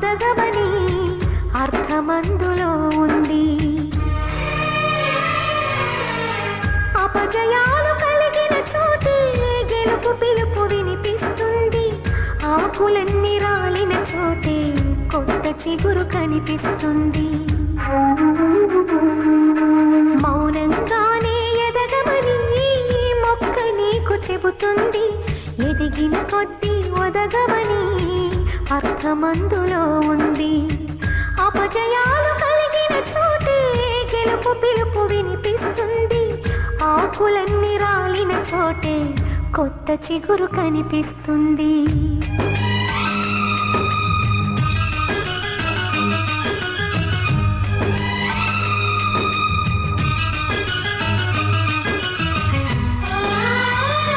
ఒదగమని అర్థమందులో ఉంది. అపజయాలు కలిగిన చోటే గెలుపు పిలుపు వినిపిస్తుంది. ఆకులన్నీ రాలిన చోటే కొత్త చిగురు కనిపిస్తుంది. మౌనంగానే ఎదగమని మొక్క నీకు చెబుతుంది. ఎదిగిన కొద్దీ ఒదగమని అర్థమందులో ఉంది. అపజయాలు కలిగిన చోటే గెలుపు పిలుపు వినిపిస్తుంది. ఆకులన్నీ రాలిన చోటే కొత్త చిగురు కనిపిస్తుంది.